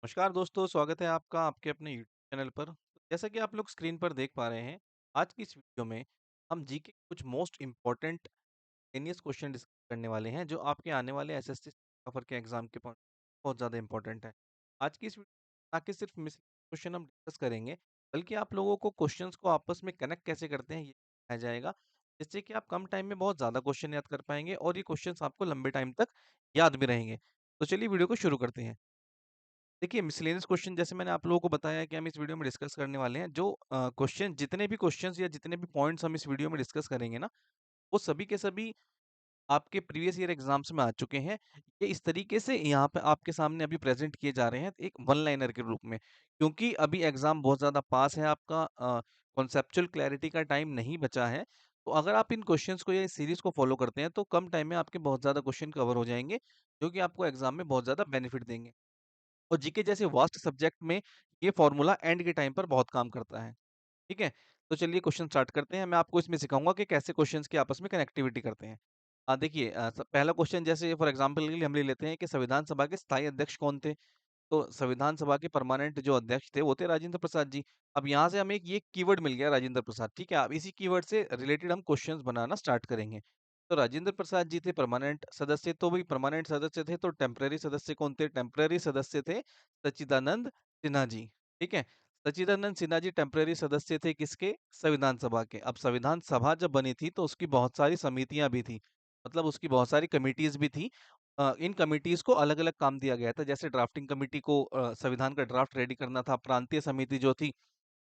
नमस्कार दोस्तों, स्वागत है आपका आपके अपने यूट्यूब चैनल पर। जैसा कि आप लोग स्क्रीन पर देख पा रहे हैं, आज की इस वीडियो में हम जीके के कुछ मोस्ट इम्पोर्टेंट टेनियस क्वेश्चन डिस्कस करने वाले हैं, जो आपके आने वाले एसएससी टॉपर के एग्जाम के पॉइंट बहुत ज़्यादा इंपॉर्टेंट है। आज की इस वीडियो में ना कि सिर्फ मिस क्वेश्चन हम डिस्कस करेंगे, बल्कि आप लोगों को क्वेश्चंस को आपस में कनेक्ट कैसे करते हैं ये सिखाया जाएगा, जिससे कि आप कम टाइम में बहुत ज़्यादा क्वेश्चन याद कर पाएंगे और ये क्वेश्चंस आपको लंबे टाइम तक याद भी रहेंगे। तो चलिए वीडियो को शुरू करते हैं। देखिए, मिसलेनियस क्वेश्चन जैसे मैंने आप लोगों को बताया कि हम इस वीडियो में डिस्कस करने वाले हैं। जो क्वेश्चन जितने भी क्वेश्चंस या जितने भी पॉइंट्स हम इस वीडियो में डिस्कस करेंगे ना, वो सभी के सभी आपके प्रीवियस ईयर एग्जाम्स में आ चुके हैं। ये इस तरीके से यहाँ पे आपके सामने अभी प्रेजेंट किए जा रहे हैं एक वन लाइनर के रूप में। क्योंकि अभी एग्जाम बहुत ज़्यादा पास है आपका, कॉन्सेप्चुअल क्लैरिटी का टाइम नहीं बचा है। तो अगर आप इन क्वेश्चंस को या इस सीरीज को फॉलो करते हैं, तो कम टाइम में आपके बहुत ज़्यादा क्वेश्चन कवर हो जाएँगे, जो कि आपको एग्जाम में बहुत ज़्यादा बेनिफिट देंगे। और जीके जैसे वास्ट सब्जेक्ट में ये फॉर्मूला एंड के टाइम पर बहुत काम करता है। ठीक है? तो चलिए क्वेश्चन स्टार्ट करते हैं। मैं आपको इसमें सिखाऊँगा कि कैसे क्वेश्चंस की आपस में कनेक्टिविटी करते हैं। देखिए, पहला क्वेश्चन जैसे फॉर एग्जांपल के लिए हम ले लेते हैं कि संविधान सभा के स्थायी अध्यक्ष कौन थे? तो संविधान सभा के परमानेंट जो अध्यक्ष थे वो थे राजेंद्र प्रसाद जी। अब यहाँ से हमें एक ये कीवर्ड मिल गया राजेंद्र प्रसाद, ठीक है? अब इसी कीवर्ड से रिलेटेड हम क्वेश्चंस बनाना स्टार्ट करेंगे। तो राजेंद्र प्रसाद जी थे परमानेंट सदस्य, तो भाई परमानेंट सदस्य थे तो टेम्परेरी सदस्य कौन थे? टेम्परेरी सदस्य थे सच्चिदानंद सिन्हा जी, ठीक है? सच्चिदानंद सिन्हा जी टेम्परेरी सदस्य थे किसके? संविधान सभा के। अब संविधान सभा जब बनी थी तो उसकी बहुत सारी समितियां भी थी, मतलब उसकी बहुत सारी कमिटीज भी थी। इन कमिटीज को अलग-अलग काम दिया गया था। जैसे ड्राफ्टिंग कमिटी को संविधान का ड्राफ्ट रेडी करना था। प्रांतीय समिति जो थी,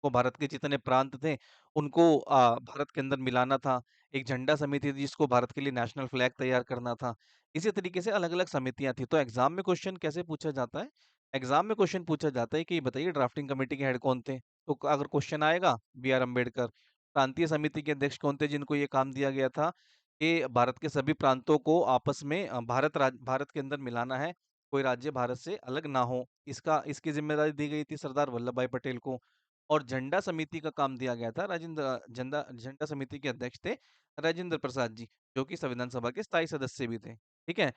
वो भारत के जितने प्रांत थे, उनको भारत के अंदर मिलाना था। एक झंडा समिति थी जिसको भारत के लिए नेशनल फ्लैग तैयार करना था। इसी तरीके से अलग-अलग समितियाँ थी। तो एग्ज़ाम में क्वेश्चन कैसे पूछा जाता है? एग्ज़ाम में क्वेश्चन पूछा जाता है कि ये बताइए ड्राफ्टिंग कमिटी के हेड कौन थे? तो अगर क्वेश्चन आएगा बी आर अम्बेडकर। प्रांतीय समिति के अध्यक्ष कौन थे जिनको ये काम दिया गया था कि भारत के सभी प्रांतों को आपस में भारत के अंदर मिलाना है, कोई राज्य भारत से अलग ना हो। इसकी ज़िम्मेदारी दी गई थी सरदार वल्लभ भाई पटेल को। और झंडा समिति का काम दिया गया था झंडा झंडा समिति के अध्यक्ष थे राजेंद्र प्रसाद जी, जो कि संविधान सभा के स्थायी सदस्य भी थे। ठीक है?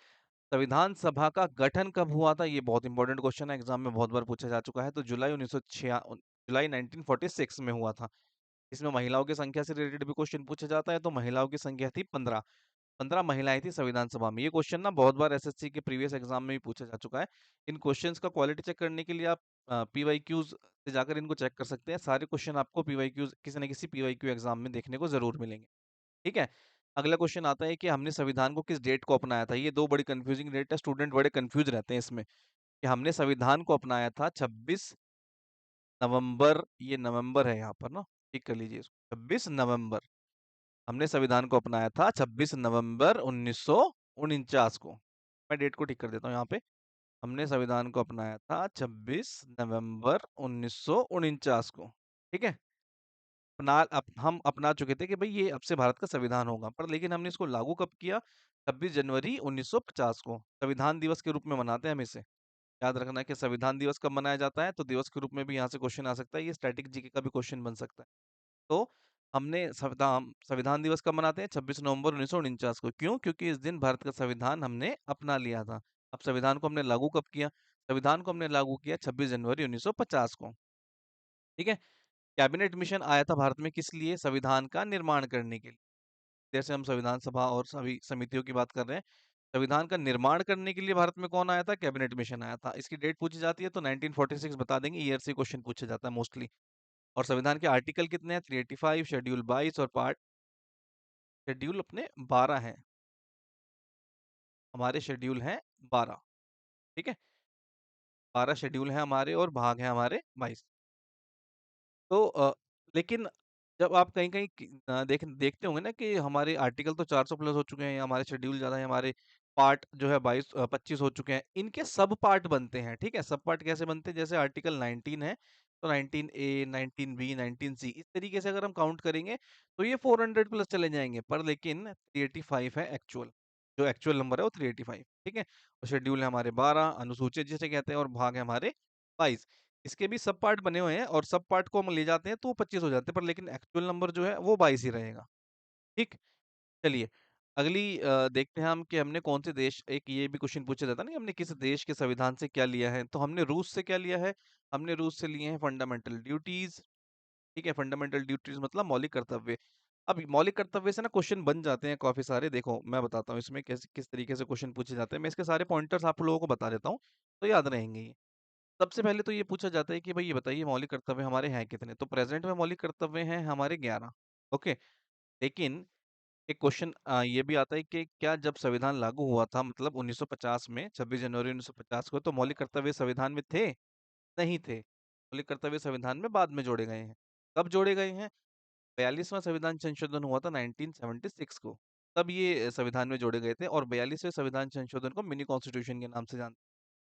संविधान सभा का गठन कब हुआ था? ये बहुत इंपॉर्टेंट क्वेश्चन है, एग्जाम में बहुत बार पूछा जा चुका है। तो जुलाई 1946 में हुआ था। इसमें महिलाओं की संख्या से रिलेटेड भी क्वेश्चन पूछा जाता है। तो महिलाओं की संख्या थी 15। 15 महिलाएं थी संविधान सभा में। ये क्वेश्चन ना बहुत बार एसएससी के प्रीवियस एग्जाम में भी पूछा जा चुका है। इन क्वेश्चंस का क्वालिटी चेक करने के लिए आप पीवाईक्यूज से जाकर इनको चेक कर सकते हैं। सारे क्वेश्चन आपको पीवाईक्यूज किसी न किसी पीवाईक्यू एग्जाम में देखने को जरूर मिलेंगे। ठीक है? अगला क्वेश्चन आता है कि हमने संविधान को किस डेट को अपनाया था? ये दो बड़ी कंफ्यूजिंग डेट है, स्टूडेंट बड़े कंफ्यूज रहते हैं इसमें कि हमने संविधान को अपनाया था 26 नवंबर, ये नवंबर है यहाँ पर ना, ठीक कर लीजिए इसको, 26 नवंबर। हमने संविधान को अपनाया था 26 नवंबर 1949 को। मैं डेट को ठीक कर देता हूँ यहाँ पे। हमने संविधान को अपनाया था 26 नवंबर 1949 को। ठीक है? हम अपना चुके थे कि भाई ये अब से भारत का संविधान होगा, पर लेकिन हमने इसको लागू कब किया? 26 जनवरी 1950 को। संविधान दिवस के रूप में मनाते हैं हम इसे। याद रखना है कि संविधान दिवस कब मनाया जाता है, तो दिवस के रूप में भी यहाँ से क्वेश्चन आ सकता है। ये स्टैटिक जीके का भी क्वेश्चन बन सकता है। तो हमने संविधान दिवस कब मनाते हैं? 26 नवंबर 1949 को। क्यों? क्योंकि इस दिन भारत का संविधान हमने अपना लिया था। अब संविधान को हमने लागू कब किया? संविधान को हमने लागू किया 26 जनवरी 1950 को। ठीक है? कैबिनेट मिशन आया था भारत में किस लिए? संविधान का निर्माण करने के लिए। जैसे हम संविधान सभा और सभी समितियों की बात कर रहे हैं, संविधान का निर्माण करने के लिए भारत में कौन आया था? कैबिनेट मिशन आया था। इसकी डेट पूछी जाती है तो 1946 बता देंगे, ईयर से क्वेश्चन पूछा जाता है मोस्टली। और संविधान के आर्टिकल कितने हैं? 385, शेड्यूल 22 और पार्ट शेड्यूल अपने 12 हैं। हमारे शेड्यूल हैं 12। ठीक है? 12 शेड्यूल हैं हमारे और भाग हैं हमारे 22। तो लेकिन जब आप कहीं-कहीं देखते होंगे ना कि हमारे आर्टिकल तो 400 प्लस हो चुके हैं, हमारे शेड्यूल ज़्यादा है, हमारे पार्ट जो है 25 हो चुके हैं। इनके सब पार्ट बनते हैं, ठीक है? सब पार्ट कैसे बनते हैं? जैसे आर्टिकल 19 है, तो 19 ए, 19 बी, 19 सी इस तरीके से अगर हम काउंट करेंगे, तो ये 400 प्लस चले जाएँगे। पर लेकिन 385 है एक्चुअल, जो एक्चुअल नंबर है वो 385, ठीक है? और शेड्यूल है हमारे 12, अनुसूचित जिसे कहते हैं और भाग है हमारे 22। इसके भी सब पार्ट बने हुए हैं और सब पार्ट को हम ले जाते हैं तो वो 25 हो जाते हैं, पर लेकिन एक्चुअल नंबर जो है वो 22 ही रहेगा। ठीक? चलिए, अगली देखते हैं हम कि हमने कौन से देश, एक ये भी क्वेश्चन पूछा जाता है ना, हमने किस देश के संविधान से क्या लिया है, तो हमने रूस से क्या लिया है? हमने रूस से लिए हैं फंडामेंटल ड्यूटीज। ठीक है, फंडामेंटल ड्यूटीज मतलब मौलिक कर्तव्य। अब मौलिक कर्तव्य से ना क्वेश्चन बन जाते हैं काफी सारे। देखो मैं बताता हूँ इसमें कैसे किस तरीके से क्वेश्चन पूछे जाते हैं। मैं इसके सारे पॉइंटर्स आप लोगों को बता देता हूँ, तो याद रहेंगे ये। सबसे पहले तो ये पूछा जाता है कि भाई ये बताइए मौलिक कर्तव्य हमारे हैं कितने? तो प्रेजेंट में मौलिक कर्तव्य हैं हमारे 11। ओके। लेकिन एक क्वेश्चन ये भी आता है कि क्या जब संविधान लागू हुआ था, मतलब 1950 में, 26 जनवरी 1950 को, तो मौलिक कर्तव्य संविधान में थे? नहीं थे। मौलिक कर्तव्य संविधान में बाद में जोड़े गए हैं। कब जोड़े गए हैं? 42वां संविधान संशोधन हुआ था 1976 को, तब ये संविधान में जोड़े गए थे। और 42वें संविधान संशोधन को मिनी कॉन्स्टिट्यूशन के नाम से जानते हैं।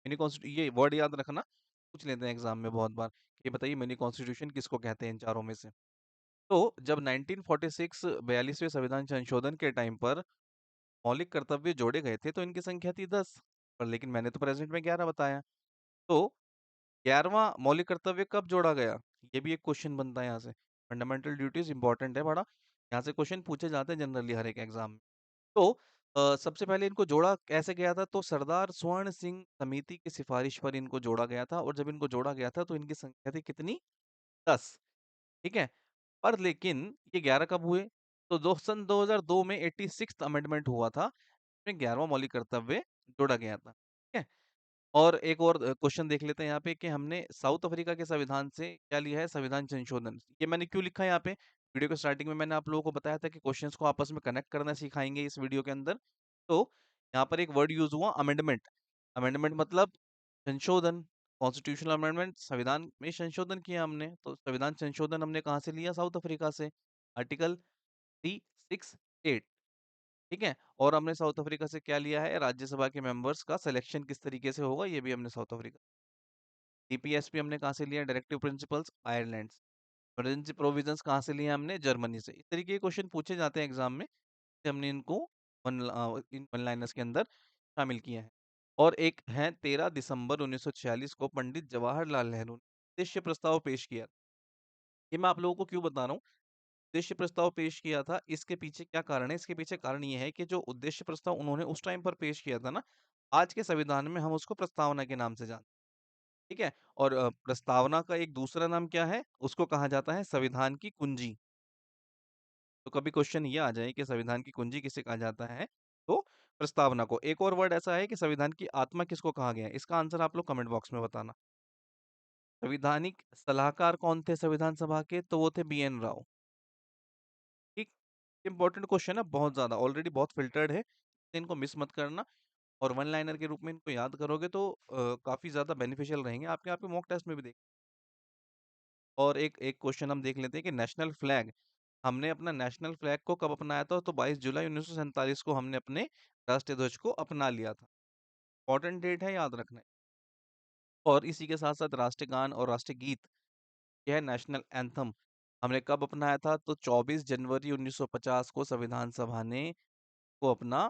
मिनी कॉन्स्टिट्यूशन, ये वर्ड याद रखना, पूछ लेते हैं एग्जाम में बहुत बार कि बताइए मिनी कॉन्स्टिट्यूशन किसको कहते हैं इन चारों में से। तो जब 1946 42वें संविधान संशोधन के टाइम पर मौलिक कर्तव्य जोड़े गए थे तो इनकी संख्या थी 10, पर लेकिन मैंने तो प्रेजेंट में 11 बताया। तो 11वां मौलिक कर्तव्य कब जोड़ा गया? ये भी एक क्वेश्चन बनता है यहाँ से। फंडामेंटल ड्यूटीज इंपॉर्टेंट है बड़ा, यहाँ से क्वेश्चन पूछे जाते हैं जनरली हर एक एग्जाम में। तो सबसे पहले इनको जोड़ा कैसे गया था? तो सरदार स्वर्ण सिंह समिति की सिफारिश पर इनको जोड़ा गया था, और जब इनको जोड़ा गया था तो इनकी संख्या थी कितनी? 10। ठीक है। पर लेकिन ये 11 कब हुए? तो सन 2002 में 86th अमेंडमेंट हुआ था, इसमें 11वां मौलिक कर्तव्य जोड़ा गया था। ठीक है। और एक और क्वेश्चन देख लेते हैं यहाँ पे कि हमने साउथ अफ्रीका के संविधान से क्या लिया है? संविधान संशोधन। ये मैंने क्यों लिखा है यहाँ पे? वीडियो के स्टार्टिंग में मैंने आप लोगों को बताया था कि क्वेश्चंस को आपस में कनेक्ट करना सिखाएंगे इस वीडियो के अंदर। तो यहाँ पर एक वर्ड यूज हुआ, अमेंडमेंट। अमेंडमेंट मतलब संशोधन। कॉन्स्टिट्यूशनल अमेंडमेंट, संविधान में संशोधन किया हमने, तो संविधान संशोधन हमने कहाँ से लिया? साउथ अफ्रीका से। आर्टिकल 368। ठीक है। और हमने साउथ अफ्रीका से क्या लिया है? राज्यसभा के मेंबर्स का सिलेक्शन किस तरीके से होगा, ये भी हमने साउथ अफ्रीका। डीपीएसपी हमने कहाँ से लिया? डायरेक्टिव प्रिंसिपल्स, आयरलैंड से। इमरजेंसी प्रोविजंस कहाँ से लिए हमने? जर्मनी से। इस तरीके के क्वेश्चन पूछे जाते हैं एग्जाम में, तो हमने इनको इन वन लाइनर्स के अंदर शामिल किया है। और एक है 13 दिसंबर 1946 को पंडित जवाहरलाल नेहरू ने उद्देश्य प्रस्ताव पेश किया। ये मैं आप लोगों को क्यों बता रहा हूँ? उद्देश्य प्रस्ताव पेश किया था, इसके पीछे क्या कारण है? इसके पीछे कारण ये है कि जो उद्देश्य प्रस्ताव उन्होंने उस टाइम पर पेश किया था ना, आज के संविधान में हम उसको प्रस्तावना के नाम से जानते हैं। ठीक है। और प्रस्तावना का एक दूसरा नाम क्या है? उसको कहा जाता है संविधान की कुंजी। तो कभी क्वेश्चन ये आ जाए कि संविधान की कुंजी किसे कहा जाता है, तो प्रस्तावना को। एक और वर्ड ऐसा है कि संविधान की आत्मा किसको कहा गया है? इसका आंसर आप लोग कमेंट बॉक्स में बताना। संविधानिक सलाहकार कौन थे संविधान सभा के? तो वो थे बी एन राव। ठीक। इंपॉर्टेंट क्वेश्चन है बहुत ज्यादा, ऑलरेडी बहुत फिल्टर्ड है, इनको मिस मत करना। और वन लाइनर के रूप में इनको याद करोगे तो काफी ज्यादा बेनिफिशियल रहेंगे आपके मॉक टेस्ट में भी देख। और एक एक क्वेश्चन हम देख लेते हैं कि नेशनल फ्लैग, हमने अपना नेशनल फ्लैग को कब अपनाया था? तो 22 जुलाई 1947 को हमने अपने राष्ट्रीय ध्वज को अपना लिया था। इंपॉर्टेंट डेट है, याद रखना है। और इसी के साथ साथ राष्ट्रगान और राष्ट्रीय गीत, यह है नेशनल एंथम, हमने कब अपनाया था? तो 24 जनवरी 1950 को संविधान सभा ने को अपना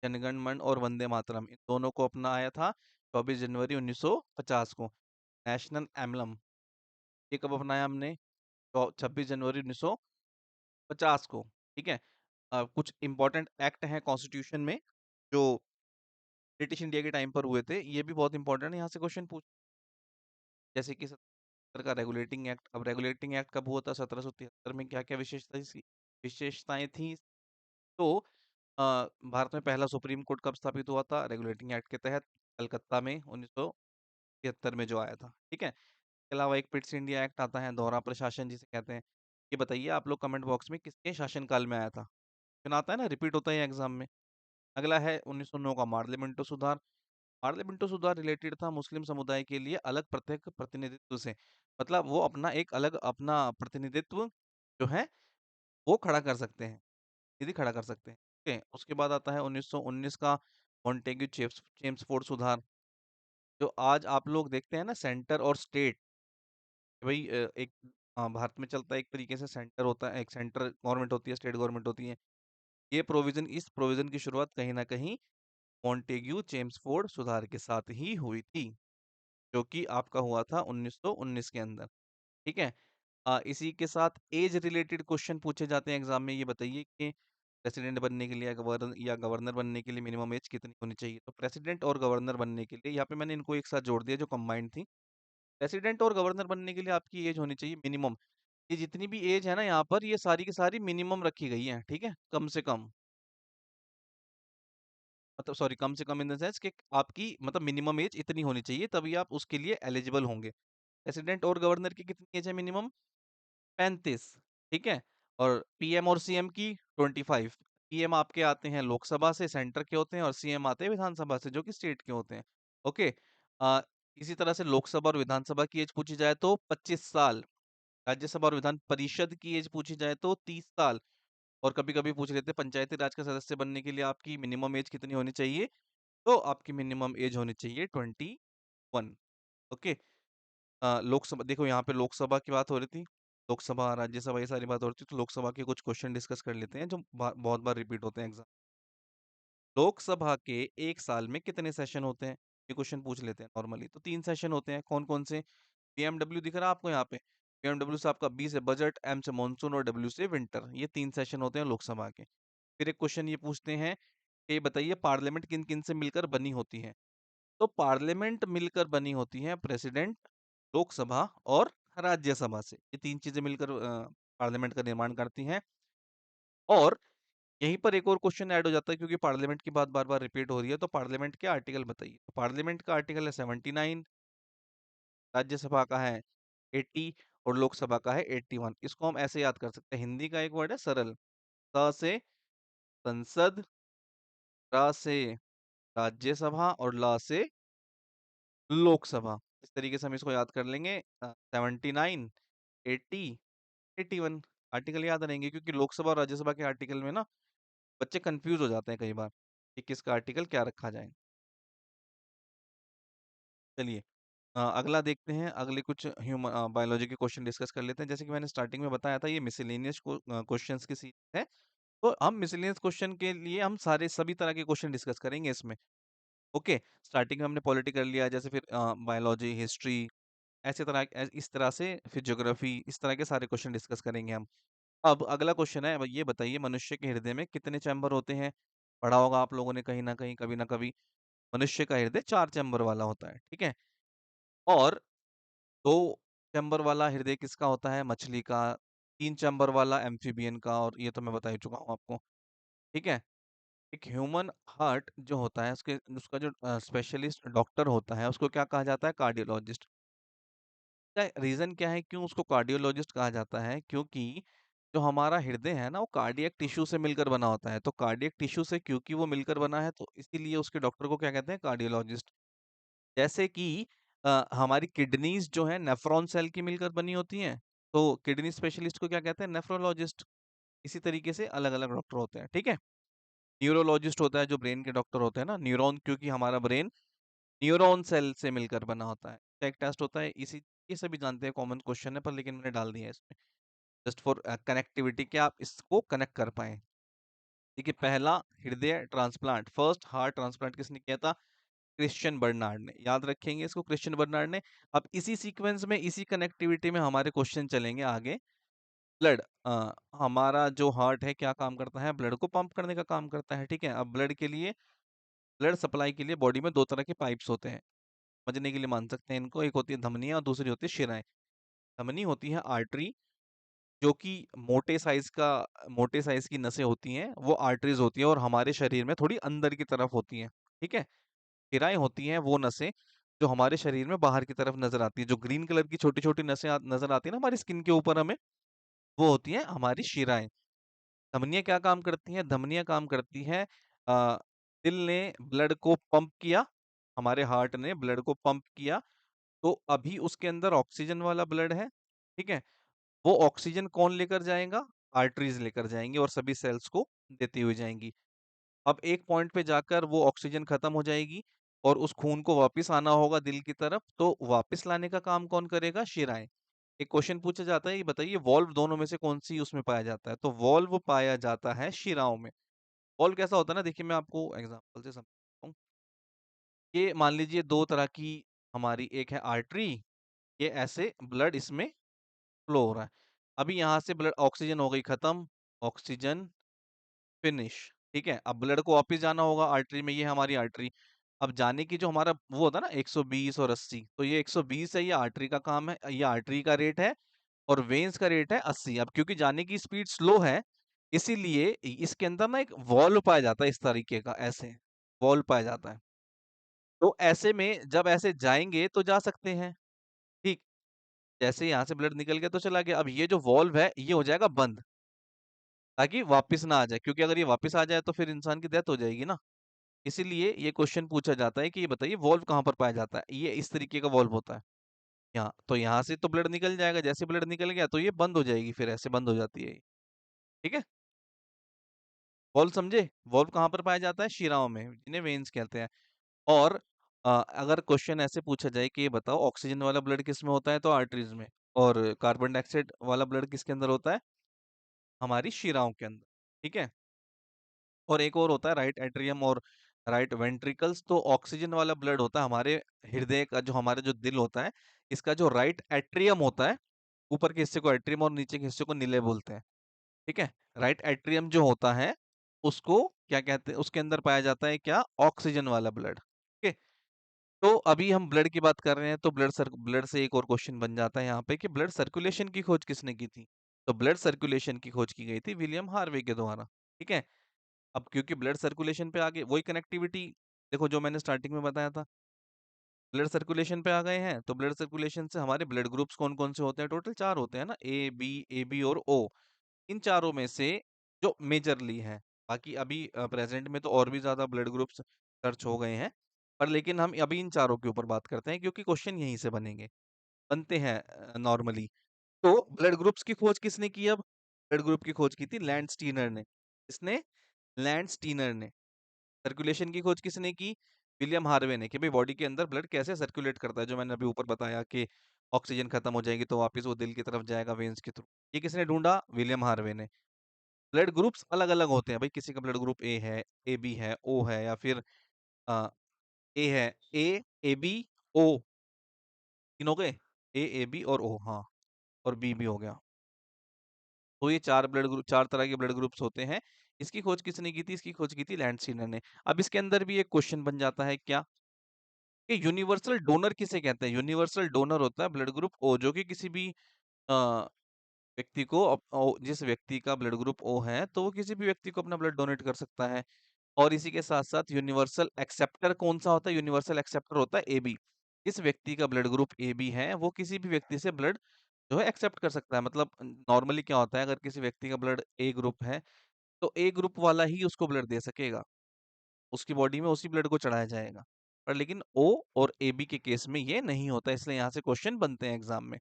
जनगण मन और वंदे मातरम, इन दोनों को अपनाया था 24 जनवरी 1950 को। नेशनल एम्बलम, ये कब अपनाया हमने? तो 26 जनवरी 1950 को। ठीक है। कुछ इंपॉर्टेंट एक्ट हैं कॉन्स्टिट्यूशन में जो ब्रिटिश इंडिया के टाइम पर हुए थे, ये भी बहुत इंपॉर्टेंट है, यहाँ से क्वेश्चन पूछ। जैसे कि 17 का रेगुलेटिंग एक्ट। अब रेगुलेटिंग एक्ट कब हुआ था? 1773 में। क्या क्या विशेषताएं थी? तो भारत में पहला सुप्रीम कोर्ट कब स्थापित हुआ था? रेगुलेटिंग एक्ट के तहत, कलकत्ता में 1973 में जो आया था। ठीक है। इसके अलावा एक पिट्स इंडिया एक्ट आता है, दोहरा प्रशासन जिसे कहते हैं। ये बताइए आप लोग कमेंट बॉक्स में, किसके शासनकाल में आया था? सुना आता है ना, रिपीट होता है एग्जाम में। अगला है 1909 का मार्लियामेंटो सुधार। पार्लियामेंटो सुधार रिलेटेड था मुस्लिम समुदाय के लिए अलग प्रत्येक प्रतिनिधित्व से, मतलब वो अपना एक अलग अपना प्रतिनिधित्व जो है वो खड़ा कर सकते हैं, यदि खड़ा कर सकते हैं। ठीक है। उसके बाद आता है 1919 का मॉन्टेग्यू चेम्सफोर्ड सुधार। जो आज आप लोग देखते हैं ना, सेंटर और स्टेट, भाई एक भारत में चलता है एक तरीके से, सेंटर होता है, एक सेंटर गवर्नमेंट होती है, स्टेट गवर्नमेंट होती है। ये प्रोविजन, इस प्रोविजन की शुरुआत कहीं ना कहीं मॉन्टेग्यू चेम्सफोर्ड सुधार के साथ ही हुई थी, जो कि आपका हुआ था 1919 के अंदर। ठीक है। इसी के साथ एज रिलेटेड क्वेश्चन पूछे जाते हैं एग्जाम में। ये बताइए कि प्रेसिडेंट बनने के लिए या गवर्नर बनने के लिए मिनिमम एज कितनी होनी चाहिए? तो प्रेसिडेंट और गवर्नर बनने के लिए यहाँ पे मैंने इनको एक साथ जोड़ दिया जो कंबाइंड थी। प्रेसिडेंट और गवर्नर बनने के लिए आपकी एज होनी चाहिए मिनिमम, ये जितनी भी एज है ना यहाँ पर, ये सारी की सारी मिनिमम रखी गई है, ठीक है, कम से कम, मतलब सॉरी, कम से कम इन द सेंस कि आपकी मतलब मिनिमम एज इतनी होनी चाहिए तभी आप उसके लिए एलिजिबल होंगे। प्रेसिडेंट और गवर्नर की कितनी एज है मिनिमम? 35, ठीक है। और पीएम और सीएम की 25। पीएम आपके आते हैं लोकसभा से, सेंटर के होते हैं, और सीएम आते हैं विधानसभा से, जो कि स्टेट के होते हैं। ओके। आ, इसी तरह से लोकसभा और विधानसभा की एज पूछी जाए तो 25 साल। राज्यसभा और विधान परिषद की एज पूछी जाए तो 30 साल। और कभी कभी पूछ लेते हैं पंचायती राज का सदस्य बनने के लिए आपकी मिनिमम एज कितनी होनी चाहिए? तो आपकी मिनिमम एज होनी चाहिए 21। ओके। लोकसभा देखो, यहाँ पे लोकसभा की बात हो रही थी, लोकसभा राज्यसभा ये सारी बात हो रही थी, तो लोकसभा के कुछ क्वेश्चन डिस्कस कर लेते हैं जो बहुत बार रिपीट होते हैं एग्जाम। लोकसभा के एक साल में कितने सेशन होते हैं? ये क्वेश्चन पूछ लेते हैं नॉर्मली। तो 3 सेशन होते हैं। कौन कौन से? पीएमडब्ल्यू दिख रहा है आपको यहाँ पे? पीएमडब्ल्यू से आपका बी से बजट, एम से मॉनसून और डब्ल्यू से विंटर, ये 3 सेशन होते हैं लोकसभा के। फिर एक क्वेश्चन ये पूछते हैं कि बताइए पार्लियामेंट किन किन से मिलकर बनी होती है? तो पार्लियामेंट मिलकर बनी होती है प्रेसिडेंट, लोकसभा और राज्यसभा से। ये तीन चीजें मिलकर पार्लियामेंट का निर्माण करती हैं। और यहीं पर एक और क्वेश्चन ऐड हो जाता है, क्योंकि पार्लियामेंट की बात बार बार रिपीट हो रही है, तो पार्लियामेंट के आर्टिकल बताइए। तो पार्लियामेंट का आर्टिकल है 79, राज्यसभा का है 80 और लोकसभा का है 81। इसको हम ऐसे याद कर सकते हैं, हिंदी का एक वर्ड है सरल, स से संसद, र से राज्यसभा और ल से लोकसभा। इस तरीके से हम इसको याद कर लेंगे। 79, 80, 81 आर्टिकल याद रहेंगे, क्योंकि लोकसभा और राज्यसभा के आर्टिकल में ना बच्चे कंफ्यूज हो जाते हैं कई बार कि किसका आर्टिकल क्या रखा जाए। चलिए, अगला देखते हैं, अगले कुछ ह्यूमन बायोलॉजी के क्वेश्चन डिस्कस कर लेते हैं। जैसे कि मैंने स्टार्टिंग में बताया था, ये मिसलेनियस क्वेश्चंस की सीरीज है। तो हम मिसलेनियस क्वेश्चन के लिए हम सारे सभी तरह के क्वेश्चन डिस्कस करेंगे इसमें। ओके। स्टार्टिंग में हमने पॉलिटी कर लिया, जैसे फिर बायोलॉजी, हिस्ट्री, ऐसे तरह इस तरह से, फिर ज्योग्राफी, इस तरह के सारे क्वेश्चन डिस्कस करेंगे हम। अब अगला क्वेश्चन है, ये बताइए मनुष्य के हृदय में कितने चैम्बर होते हैं? पढ़ा होगा आप लोगों ने कहीं ना कहीं, कभी ना कभी। मनुष्य का हृदय 4 चैम्बर वाला होता है, ठीक है। और 2 चैम्बर वाला हृदय किसका होता है? मछली का। 3 चैम्बर वाला एम्फीबियन का, और ये तो मैं बता ही चुका हूँ आपको, ठीक है। एक ह्यूमन हार्ट जो होता है, उसके उसका जो स्पेशलिस्ट डॉक्टर होता है, उसको क्या कहा जाता है? कार्डियोलॉजिस्ट। का रीजन क्या है क्यों उसको कार्डियोलॉजिस्ट कहा जाता है? क्योंकि जो हमारा हृदय है ना, वो कार्डियक टिश्यू से मिलकर बना होता है। तो कार्डियक टिश्यू से क्योंकि वो मिलकर बना है, तो इसीलिए उसके डॉक्टर को क्या कहते हैं? कार्डियोलॉजिस्ट। जैसे कि हमारी किडनीज जो है नेफ्रॉन सेल की मिलकर बनी होती हैं, तो किडनी स्पेशलिस्ट को क्या कहते हैं? नेफ्रोलॉजिस्ट। इसी तरीके से अलग अलग डॉक्टर होते हैं, ठीक है। न्यूरोलॉजिस्ट होता है जो ब्रेन के डॉक्टर होते हैं ना, न्यूरॉन, क्योंकि हमारा ब्रेन न्यूरॉन सेल से मिलकर बना होता है। एक टेस्ट होता है इसी, ये सभी जानते हैं, कॉमन क्वेश्चन है, पर लेकिन मैंने डाल दिया है इसमें जस्ट फॉर कनेक्टिविटी, कि आप इसको कनेक्ट कर पाए। देखिए, पहला हृदय ट्रांसप्लांट, फर्स्ट हार्ट ट्रांसप्लांट किसने किया था? क्रिश्चियन बर्नार्ड ने। याद रखेंगे इसको, क्रिश्चियन बर्नार्ड ने। अब इसी सीक्वेंस में, इसी कनेक्टिविटी में हमारे क्वेश्चन चलेंगे आगे। ब्लड, हमारा जो हार्ट है क्या काम करता है? ब्लड को पंप करने का काम करता है, ठीक है। अब ब्लड के लिए, ब्लड सप्लाई के लिए बॉडी में 2 तरह के पाइप्स होते हैं, समझने के लिए मान सकते हैं इनको। एक होती है धमनियां और दूसरी होती है शिराएं। धमनी होती है आर्टरी, जो कि मोटे साइज की नसें होती हैं, वो आर्टरीज होती हैं, और हमारे शरीर में थोड़ी अंदर की तरफ होती हैं, ठीक है। शिराएं होती हैं वो नसें जो हमारे शरीर में बाहर की तरफ नजर आती है, जो ग्रीन कलर की छोटी छोटी नसें नजर आती है ना हमारी स्किन के ऊपर हमें, वो होती हैं हमारी शिराएं। धमनियां क्या काम करती हैं? धमनियां काम करती हैं, अ, दिल ने ब्लड को पंप किया, हमारे हार्ट ने ब्लड को पंप किया, तो अभी उसके अंदर ऑक्सीजन वाला ब्लड है, ठीक है। वो ऑक्सीजन कौन लेकर जाएगा? आर्टरीज लेकर जाएंगे, और सभी सेल्स को देती हुई जाएंगी। अब एक पॉइंट पे जाकर वो ऑक्सीजन खत्म हो जाएगी, और उस खून को वापस आना होगा दिल की तरफ, तो वापस लाने का काम कौन करेगा? शिराएं। एक क्वेश्चन पूछा जाता है, ये बताइए वॉल्व दोनों में से कौन सी उसमें पाया जाता है? तो वॉल्व पाया जाता है शिराओं में। वॉल्व कैसा होता है ना, देखिए मैं आपको एग्जांपल से समझाता हूँ। ये मान लीजिए 2 तरह की हमारी, एक है आर्टरी, ये ऐसे ब्लड इसमें फ्लो हो रहा है। अभी यहाँ से ब्लड, ऑक्सीजन हो गई खत्म, ऑक्सीजन फिनिश। ठीक है, अब ब्लड को वापस जाना होगा आर्टरी में, ये हमारी आर्टरी। अब जाने की जो हमारा वो होता है ना 120 और 80, तो ये 120 है, ये आर्टरी का काम है, ये आर्टरी का रेट है। और वेन्स का रेट है 80। अब क्योंकि जाने की स्पीड स्लो है, इसीलिए इसके अंदर ना एक वॉल्व पाया जाता है इस तरीके का, ऐसे वॉल्व पाया जाता है। तो ऐसे में जब ऐसे जाएंगे तो जा सकते हैं। ठीक, जैसे यहाँ से ब्लड निकल गया तो चला गया। अब ये जो वॉल्व है ये हो जाएगा बंद, ताकि वापस ना आ जाए, क्योंकि अगर ये वापस आ जाए तो फिर इंसान की डेथ हो जाएगी ना। इसीलिए ये क्वेश्चन पूछा जाता है कि ये बताइए वॉल्व कहाँ पर पाया जाता है। ये इस तरीके का वॉल्व होता है। यहाँ तो यहाँ से तो ब्लड निकल जाएगा, जैसे ब्लड निकल गया तो ये बंद हो जाएगी, फिर ऐसे बंद हो जाती है ये। ठीक है, वॉल्व समझे? वॉल्व कहाँ पर पाया जाता है? शिराओं में, जिन्हें वेन्स कहते हैं। और अगर क्वेश्चन ऐसे पूछा जाए कि ये बताओ ऑक्सीजन वाला ब्लड किस में होता है, तो आर्टरीज में। और कार्बन डाइऑक्साइड वाला ब्लड किसके अंदर होता है? हमारी शिराओं के अंदर। ठीक है, और एक और होता है राइट एट्रियम और राइट वेंट्रिकल्स। तो ऑक्सीजन वाला ब्लड होता है हमारे हृदय का, जो हमारा जो दिल होता है, इसका जो राइट एट्रियम होता है, ऊपर के हिस्से को एट्रियम और नीचे के हिस्से को निले बोलते हैं। ठीक है, राइट एट्रियम जो होता है उसको क्या कहते हैं? उसके अंदर पाया जाता है क्या? ऑक्सीजन वाला ब्लड। ठीक है, तो अभी हम ब्लड की बात कर रहे हैं, तो ब्लड से एक और क्वेश्चन बन जाता है यहाँ पे कि ब्लड सर्कुलेशन की खोज किसने की थी? तो ब्लड सर्कुलेशन की खोज की गई थी विलियम हार्वे के द्वारा। ठीक है, अब क्योंकि ब्लड सर्कुलेशन पे आगे वही कनेक्टिविटी, देखो जो मैंने स्टार्टिंग में बताया था, ब्लड सर्कुलेशन पे आ गए हैं, तो ब्लड सर्कुलेशन से हमारे ब्लड ग्रुप्स कौन कौन से होते हैं? टोटल 4 होते हैं ना, ए बी और ओ। इन चारों में से जो मेजरली है, बाकी अभी प्रेजेंट में तो और भी ज्यादा ब्लड ग्रुप्स सर्च हो गए हैं, पर लेकिन हम अभी इन चारों के ऊपर बात करते हैं, क्योंकि क्वेश्चन यहीं से बनेंगे, बनते हैं नॉर्मली। तो ब्लड ग्रुप्स की खोज किसने की? अब ब्लड ग्रुप की खोज की थी लैंड स्टीनर ने। किसने? लैंड स्टीनर ने। सर्कुलेशन की खोज किसने की? विलियम हार्वे ने, कि भाई बॉडी के अंदर ब्लड कैसे सर्कुलेट करता है, जो मैंने अभी ऊपर बताया कि ऑक्सीजन खत्म हो जाएगी तो वापस वो दिल की तरफ जाएगा वेन्स के थ्रू। ये किसने ढूंढा? विलियम हार्वे ने। ब्लड ग्रुप्स अलग अलग होते हैं भाई, किसी का ब्लड ग्रुप ए है, ए बी है, ओ है, या फिर ए है, ए बी ओ, तीन हो गए, ए बी और ओ, हाँ, और बी भी हो गया। तो ये चार ब्लड ग्रुप, चार तरह के ब्लड ग्रुप्स होते हैं। इसकी खोज किसने की थी? इसकी खोज की थी लैंडस्टीनर ने। अब इसके अंदर भी एक क्वेश्चन बन जाता है क्या, कि यूनिवर्सल डोनर किसे कहते हैं? यूनिवर्सल डोनर होता है ब्लड ग्रुप ओ, जो कि किसी भी अ, व्यक्ति को जिस व्यक्ति का ब्लड ग्रुप ओ है, तो वो किसी भी व्यक्ति को अपना ब्लड डोनेट कर सकता है। और इसी के साथ साथ यूनिवर्सल एक्सेप्टर कौन सा होता है? यूनिवर्सल एक्सेप्टर होता है एबी। इस व्यक्ति का ब्लड ग्रुप एबी है, वो किसी भी व्यक्ति से ब्लड जो है एक्सेप्ट कर सकता है। मतलब नॉर्मली क्या होता है, अगर किसी व्यक्ति का ब्लड ए ग्रुप है, तो ए ग्रुप वाला ही उसको ब्लड दे सकेगा, उसकी बॉडी में उसी ब्लड को चढ़ाया जाएगा। पर लेकिन ओ और ए बी के केस में ये नहीं होता, इसलिए यहाँ से क्वेश्चन बनते हैं एग्जाम में।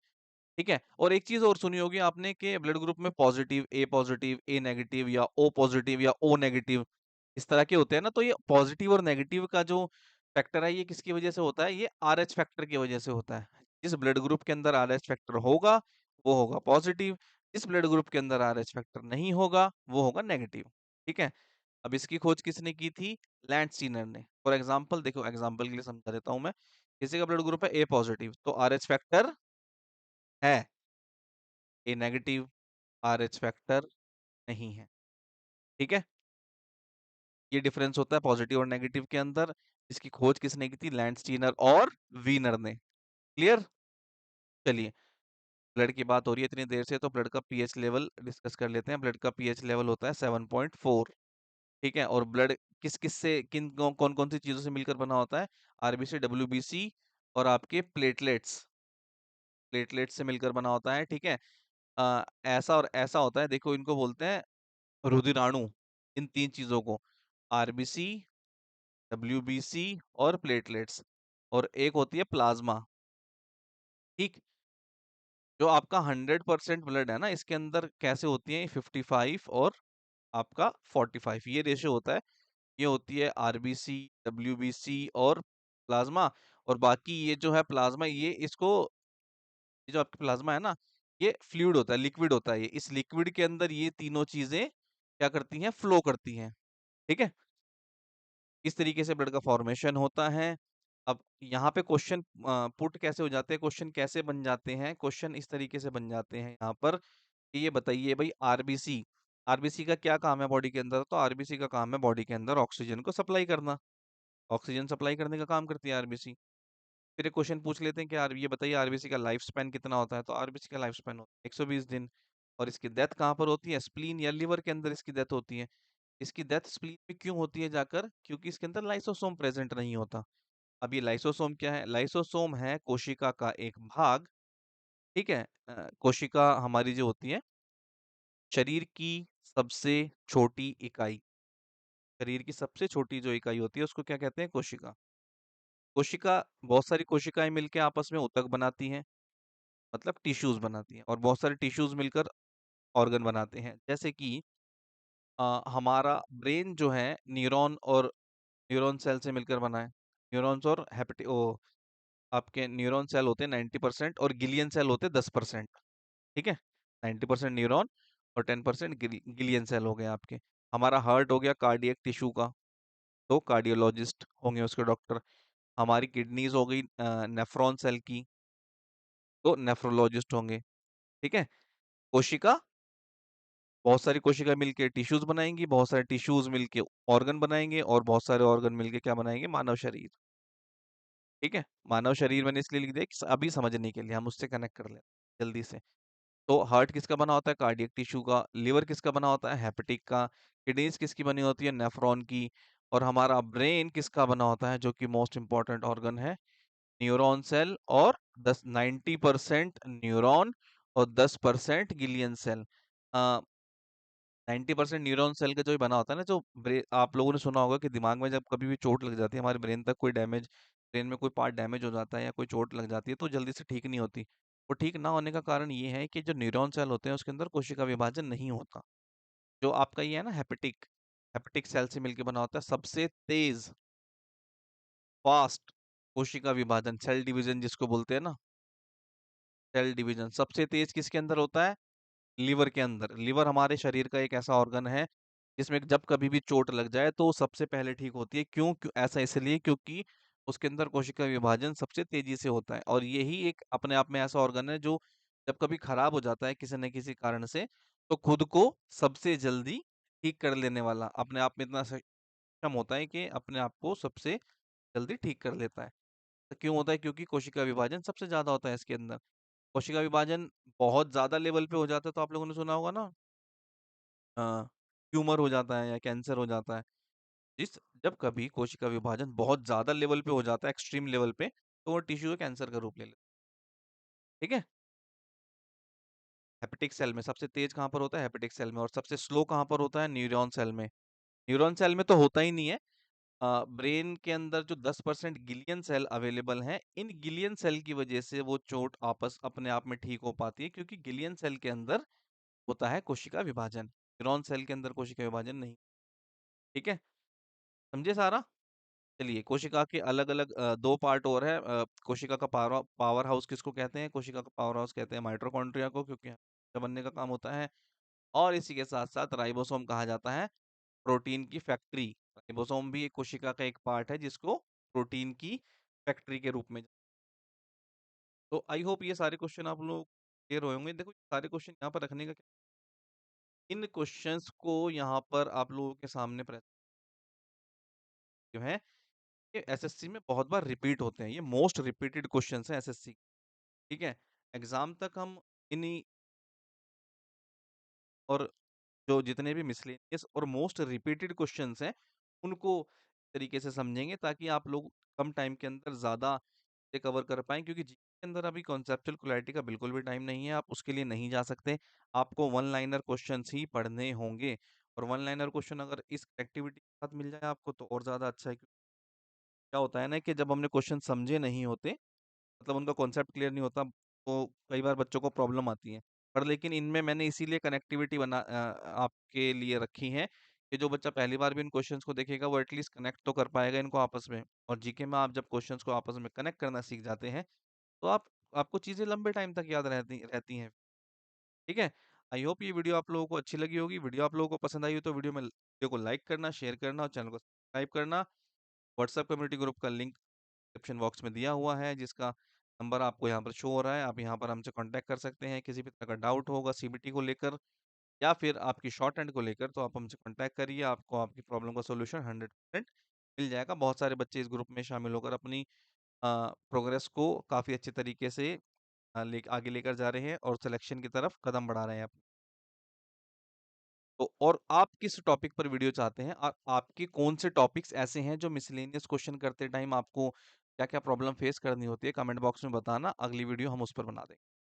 ठीक है, और एक चीज और सुनी होगी आपने कि ब्लड ग्रुप में पॉजिटिव, ए नेगेटिव या ओ पॉजिटिव या ओ नेगेटिव, इस तरह के होते हैं ना। तो ये पॉजिटिव और नेगेटिव का जो फैक्टर है, ये किसकी वजह से होता है? ये आर एच फैक्टर की वजह से होता है। जिस ब्लड ग्रुप के अंदर आर एच फैक्टर होगा वो होगा पॉजिटिव, जिस ब्लड ग्रुप के अंदर आर एच फैक्टर नहीं होगा वो होगा नेगेटिव। ठीक है, अब इसकी खोज किसने की थी? लैंडस्टीनर ने। फॉर एग्जाम्पल देखो, एग्जाम्पल के लिए समझा देता हूँ मैं। किसी का ब्लड ग्रुप है ए पॉजिटिव, तो आर एच फैक्टर है, ए नेगेटिव आर एच फैक्टर नहीं है। ठीक है, ये डिफरेंस होता है पॉजिटिव और नेगेटिव के अंदर। इसकी खोज किसने की थी? लैंडस्टीनर और वीनर ने। क्लियर? चलिए, ब्लड की बात हो रही है इतनी देर से, तो ब्लड का पीएच लेवल डिस्कस कर लेते हैं। ब्लड का पीएच लेवल होता है 7.4। ठीक है, और ब्लड किस किस से, कौन कौन सी चीजों से मिलकर बना होता है? आरबीसी, डब्ल्यूबीसी और आपके प्लेटलेट्स, प्लेटलेट्स से मिलकर बना होता है। ठीक है, ऐसा और ऐसा होता है, देखो इनको बोलते हैं रुधिराणु, इन तीन चीजों को, आरबीसी, डब्ल्यूबीसी और प्लेटलेट्स। और एक होती है प्लाज्मा। ठीक, जो आपका 100% ब्लड है ना, इसके अंदर कैसे होती है? 55 और आपका 45, ये रेशियो होता है। ये होती है आरबीसी, डब्ल्यूबीसी और प्लाज्मा। और बाकी ये जो है प्लाज्मा, ये इसको, ये जो आपकी प्लाज्मा है ना, ये फ्लूइड होता है, लिक्विड होता है। ये इस लिक्विड के अंदर ये तीनों चीजें क्या करती हैं? फ्लो करती हैं। ठीक है, इस तरीके से ब्लड का फॉर्मेशन होता है। अब यहाँ पे क्वेश्चन पुट कैसे हो जाते हैं, क्वेश्चन कैसे बन जाते हैं? क्वेश्चन इस तरीके से बन जाते हैं यहाँ पर कि ये बताइए भाई, आरबीसी, आरबीसी का क्या काम है बॉडी के अंदर? तो आरबीसी का काम है बॉडी के अंदर ऑक्सीजन को सप्लाई करना। ऑक्सीजन सप्लाई करने का काम करती है आरबीसी। फिर एक क्वेश्चन पूछ लेते हैं कि ये बताइए आरबीसी का लाइफ स्पैन कितना होता है? तो आरबीसी का लाइफ स्पैन होता है 120 दिन। और इसकी डेथ कहाँ पर होती है? स्प्लीन या लिवर के अंदर इसकी डेथ होती है। इसकी डेथ स्प्लीन में क्यों होती है जाकर? क्योंकि इसके अंदर लाइसोसोम प्रेजेंट नहीं होता। अब ये लाइसोसोम क्या है? लाइसोसोम है कोशिका का एक भाग। ठीक है। कोशिका हमारी जो होती है, शरीर की सबसे छोटी इकाई, शरीर की सबसे छोटी जो इकाई होती है उसको क्या कहते हैं? कोशिका। कोशिका, बहुत सारी कोशिकाएं मिलकर आपस में ऊतक बनाती हैं, मतलब टिश्यूज बनाती हैं, और बहुत सारे टिश्यूज मिलकर ऑर्गन बनाते हैं। जैसे कि हमारा ब्रेन जो है न्यूरॉन और न्यूरॉन सेल से मिलकर बना है। न्यूरॉन्स और हेपेटी ओ आपके न्यूरॉन सेल होते हैं 90% और गिलियन सेल होते हैं 10%। ठीक है। 90% न्यूरॉन और 10% गिलियन सेल हो गए आपके। हमारा हार्ट हो गया कार्डियक टिश्यू का, तो कार्डियोलॉजिस्ट होंगे उसके डॉक्टर। हमारी किडनीज हो गई नेफ्रॉन सेल की, तो नेफ्रोलॉजिस्ट होंगे। ठीक है। कोशिका, बहुत सारी कोशिका मिलके टिश्यूज बनाएंगी, बहुत सारे टिश्यूज मिलके ऑर्गन बनाएंगे, और बहुत सारे ऑर्गन मिलके क्या बनाएंगे? मानव शरीर। ठीक है। मानव शरीर मैंने इसलिए लिख दिया कि अभी समझने के लिए हम उससे कनेक्ट कर लें जल्दी से। तो हार्ट किसका बना होता है? कार्डियक टिश्यू का। लिवर किसका बना होता है? हेपेटिक का। किडनीज किसकी बनी होती है? नेफ्रॉन की। और हमारा ब्रेन किसका बना होता है, जो कि मोस्ट इंपॉर्टेंट ऑर्गन है? न्यूरॉन सेल और 90% न्यूरॉन और 10% गिलियन सेल। 90% न्यूरॉन सेल का जो बना होता है ना, जो आप लोगों ने सुना होगा कि दिमाग में जब कभी भी चोट लग जाती है, हमारे ब्रेन तक कोई डैमेज, ब्रेन में कोई पार्ट डैमेज हो जाता है या कोई चोट लग जाती है, तो जल्दी से ठीक नहीं होती। वो ठीक ना होने का कारण ये है कि जो न्यूरॉन सेल होते हैं उसके अंदर कोशिका विभाजन नहीं होता। जो आपका ये है ना हेपेटिक, हेपेटिक सेल से मिलकर बना होता है सबसे तेज, फास्ट कोशिका विभाजन, सेल डिवीजन जिसको बोलते हैं ना, सेल डिवीजन सबसे तेज किसके अंदर होता है? लिवर के अंदर। लिवर हमारे शरीर का एक ऐसा ऑर्गन है जिसमें जब कभी भी चोट लग जाए तो वो सबसे पहले ठीक होती है। क्यों ऐसा? इसलिए क्योंकि उसके अंदर कोशिका विभाजन सबसे तेजी से होता है, और यही एक अपने आप में ऐसा ऑर्गन है जो जब कभी खराब हो जाता है किसी न किसी कारण से, तो खुद को सबसे जल्दी ठीक कर लेने वाला, अपने आप में इतना सक्षम होता है कि अपने आप को सबसे जल्दी ठीक कर लेता है। तो क्यों होता है? क्योंकि कोशिका विभाजन सबसे ज्यादा होता है इसके अंदर। कोशिका विभाजन बहुत ज्यादा लेवल पे हो जाता है तो आप लोगों ने सुना होगा ना, ट्यूमर हो जाता है या कैंसर हो जाता है। जिस जब कभी कोशिका विभाजन बहुत ज्यादा लेवल पे हो जाता है, एक्सट्रीम लेवल पे, तो वो टिश्यू कैंसर का रूप ले लेता है। ठीक है। हेपेटिक सेल में सबसे तेज कहाँ पर होता है? हेपेटिक सेल में। और सबसे स्लो कहाँ पर होता है? न्यूरॉन सेल में। न्यूरॉन सेल में तो होता ही नहीं है। ब्रेन के अंदर जो 10% गिलियन सेल अवेलेबल हैं, इन गिलियन सेल की वजह से वो चोट आपस अपने आप में ठीक हो पाती है, क्योंकि गिलियन सेल के अंदर होता है कोशिका विभाजन। न्यूरॉन सेल के अंदर कोशिका विभाजन नहीं। ठीक है। समझे सारा? चलिए, कोशिका के अलग अलग दो पार्ट और है। कोशिका का पावर पावर हाउस किसको कहते हैं? कोशिका का पावर हाउस कहते हैं माइटोकॉन्ड्रिया को, क्योंकि बनने का काम होता है। और इसी के साथ साथ राइबोसोम कहा जाता है प्रोटीन की फैक्ट्री। राइबोसोम भी एक कोशिका का एक पार्ट है जिसको प्रोटीन की फैक्ट्री के रूप में। तो आई होप ये सारे क्वेश्चन आप लोग क्लियर हुए होंगे। देखो, सारे क्वेश्चन यहाँ पर रखने का इन क्वेश्चंस को यहाँ पर आप लोगों के सामने जो है, ये एसएससी में बहुत बार रिपीट होते हैं। ये मोस्ट रिपीटेड क्वेश्चंस हैं एसएससी। ठीक है। एग्जाम तक हम इन्हीं और जो जितने भी मिसलेनियस और मोस्ट रिपीटेड क्वेश्चंस हैं उनको तरीके से समझेंगे, ताकि आप लोग कम टाइम के अंदर ज़्यादा से कवर कर पाएँ। क्योंकि जी के अंदर अभी कॉन्सेप्चुअल क्लैरिटी का बिल्कुल भी टाइम नहीं है, आप उसके लिए नहीं जा सकते। आपको वन लाइनर क्वेश्चंस ही पढ़ने होंगे, और वन लाइनर क्वेश्चन अगर इस एक्टिविटी के साथ मिल जाए आपको तो और ज़्यादा अच्छा है। क्या होता है ना कि जब हमने क्वेश्चन समझे नहीं होते, मतलब उनका कॉन्सेप्ट क्लियर नहीं होता, तो कई बार बच्चों को प्रॉब्लम आती है। पर लेकिन इनमें मैंने इसीलिए कनेक्टिविटी आपके लिए रखी है कि जो बच्चा पहली बार भी इन क्वेश्चंस को देखेगा वो एटलीस्ट कनेक्ट तो कर पाएगा इनको आपस में। और जीके में आप जब क्वेश्चंस को आपस में कनेक्ट करना सीख जाते हैं, तो आपको चीज़ें लंबे टाइम तक याद रहती रहती हैं। ठीक है। आई होप ये वीडियो आप लोगों को अच्छी लगी होगी। वीडियो आप लोगों को पसंद आई हो तो वीडियो को लाइक करना, शेयर करना और चैनल को सब्सक्राइब करना। व्हाट्सएप कम्युनिटी ग्रुप का लिंक डिस्क्रिप्शन बॉक्स में दिया हुआ है, जिसका नंबर आपको यहाँ पर शो हो रहा है। आप यहाँ पर हमसे कांटेक्ट कर सकते हैं किसी भी तरह का डाउट होगा सीबीटी को लेकर। या फिर आपकी शॉर्ट हैंड को लेकर, तो आप हमसे कॉन्टैक्ट करिए, आपको आपकी प्रॉब्लम का सॉल्यूशन 100% मिल जाएगा। बहुत सारे बच्चे इस ग्रुप में शामिल होकर अपनी प्रोग्रेस को काफ़ी अच्छे तरीके से आगे लेकर जा रहे हैं और सिलेक्शन की तरफ कदम बढ़ा रहे हैं। तो और आप किस टॉपिक पर वीडियो चाहते हैं? आपके कौन से टॉपिक्स ऐसे हैं जो मिसलेनियस क्वेश्चन करते टाइम आपको क्या-क्या प्रॉब्लम फेस करनी होती है? कमेंट बॉक्स में बताना, अगली वीडियो हम उस पर बना देंगे।